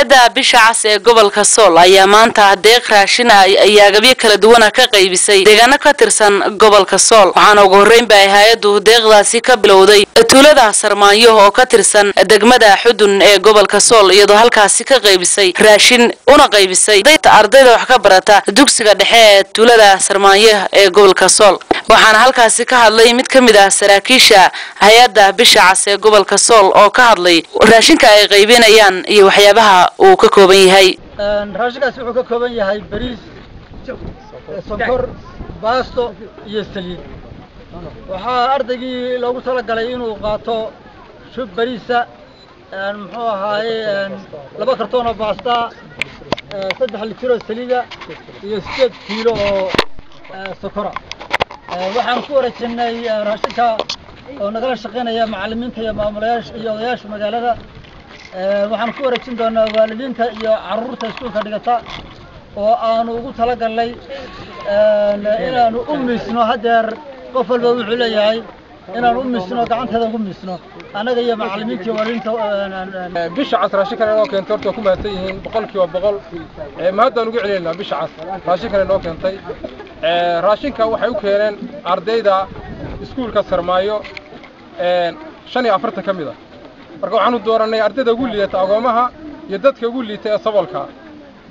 hay'adda bisha cas ee gobolka Sool ayaa maanta deeq raashin ay agabyo kala duwan ka qaybisay deegaano ka tirsan gobolka Sool waxaana ugu horeyn bay hay'addu deeqdaasi ka bilowday tuulada Sarmaayo oo ka tirsan degmada Xudun ee gobolka Sool iyadoo halkaasi ka qaybisay raashin una qaybisay ardayda wax ka barata dugsiga dhexe ee tuulada Sarmaayo ee gobolka Sool waxaana halkaasi ka hadlay mid kamid ah saraakiisha hay'adda bisha cas ee gobolka Sool oo ka hadlay raashinka ay qaybinayaan iyo waxyaabaha uu ka kooban yahay raashinkaas wuxuu ka kooban yahay bariis sonkor baasto iyo saliid waxaa ardaygii loogu talagalay inuu qaato shub bariisa muxuu ahaayay 2 kartoon oo baasta 3 litir oo saliida iyo 8 kiilo oo sokora waxaan ku wareejinay raashinka oo nagala shaqeynaya macallimiinta iyo maamulayaasha iyo odayaasha magaalada waxaan ku wareejin doonaa waalidiinta iyo carruurta iskuulka dhigata oo aanu ugu talagalnay inaanu u miisno hadeer qof walba wuxuu leeyahay inaanu u miisno gacanteeda ugu miisno anaga iyo macallimiinta iyo waalidiinta bisha cas raashinkan inoo keentay horta ku mahadsan yihiin 100% ma haddaan ugu celinaa bisha cas raashinkan inoo keentay raashinka waxay u keeneen ardayda iskuulka Sarmaayo 45 kamid ah marka waxaanu dooranay ardayda ugu liita agoomaha iyo dadka ugu liita ee sabolka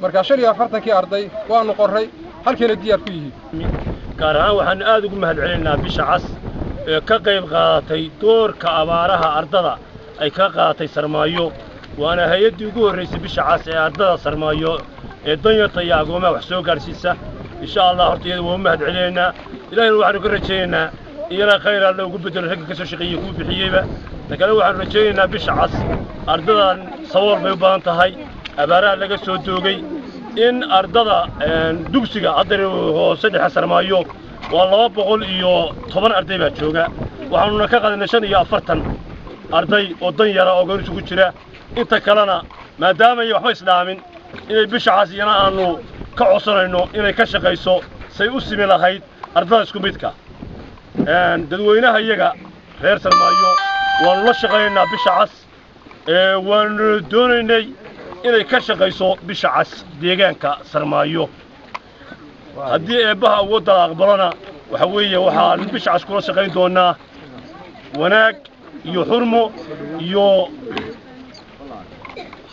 marka 45 arday waanu qoray halkeena diyaar ku yihiin gaar ahaan waxaan aad ugu mahad celinaa bisha cas ee ka qayb qaadatay doorka abaaraha ardada ay ka qaadatay Sarmaayo waana hay'adii ugu horeysay bisha cas ee ardada Sarmaayo ee danyarta iyo agoomaha wax soo gaarsiisa insha Allah horta iyada waa mahad celinaa ilaahay waxaanu ka rajaynaynaa iyana khayr alla ugu bedelo ragga ka soo shaqeeyay ku bixiyayba dadkana waxaan rajaynaynaa bisha cas ardadan sabool bay u baahan tahay abaaraha laga soo doogay in ardada dugsiga adare oo saddex Sarmaayo waa 210 arday baa jooga waxaanu ka qaadanay 45 arday oo dan yara oo goor isugu jira inta kalena maadaama ay waxba islaamin inay bisha cas iyana aanu ka codsanayno inay ka shaqeyso say u simi lahayd ardada isku midka dadweynaha iyaga reer Sarmaayo waan la shaqeynaa bisha cas waan doonaynay inay ka shaqeyso bisha cas deegaanka Sarmaayo haddii eebaha wadda aqbalana waxa weeye waxaan bisha cas kula shaqeyn doonaa wanaag iyo xurmo iyo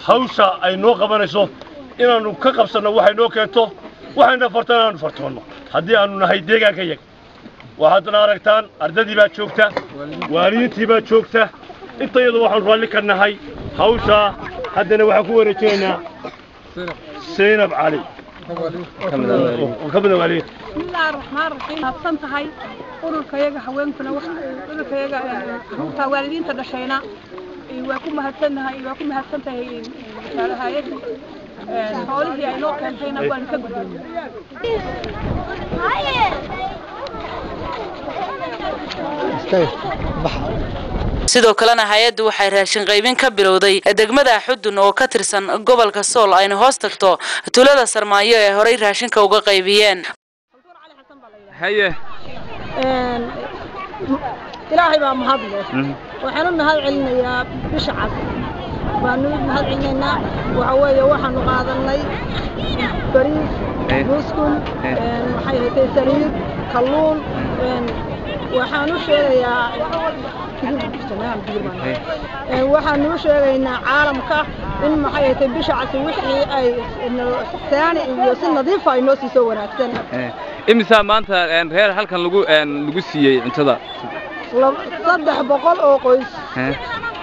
hawsha ay noo qabanayso inaanu ka qabsano waxay noo keento waxayna fartaan fartoono haddii aanu nahay deegaanka iyaga waxaad aragtaan ardadii baa joogta waalidiintii baa joogta inta iyadoo waxaan raalli ka nahay hawsha haddana waxaan ku wareejinaynaa Zainab Ali وكمل عليه بسم الله الرحمن الرحيم هبسنت هاي ururka yaga haweenkuna ururka yaga والدينta dhashayna waa ku mahadsantahay hay'adda hawlihii ay noo keentayna waan ka gudbinay sidoo kalena hay'addu waxay raashin qaybin ka bilowday degmada Xudun oo ka tirsan gobolka Sool ayna hoos tagto tuulada Sarmaayo ee horay raashinka uga qaybiyeen haye ilaahay baa mahad leh waxaan mahad celinayaa bisha cas waanu mahad celinaynaa waxa weeye waxaan qaadanay bariis buskul waxay haytay saliid kalluun waxaan u sheegayaa waxaan u sheegaynaa caalamka in maxay haytay bisha cas wixii ay saani iyo si nadiif ah inoo sii soo wanaagsan imisa maanta reer halkan lagu siiyay cuntada 300 oo qoys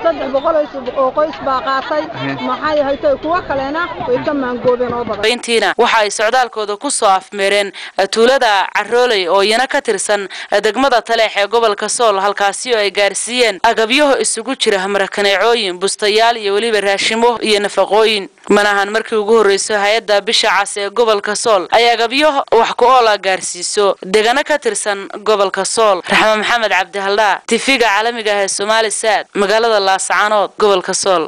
300 oo qoys baa qaatay maxay haytay kuwa kalena way ka maangoobeen oo badan intiina waxa ay socdaalkooda ku soo afmeereen tuulada Carooley oo iyana ka tirsan degmada Taleex ee gobolka Sool halkaasi oo ay gaarsiiyeen agabyo isugu jira markaneecooyin bustayaal iyo waliba raashimo iyo nafaqooyin manahan markii ugu horeysay hay'adda bisha cas ee gobolka Sool ay agabyo wax ku ool gaarsiiso deegaano ka tirsan gobolka Sool Raxmaan Maxamed Cabdi Halda TV-ga caalamiga ah ee Soomaaliya magaalada Laascaanood gobolka Sool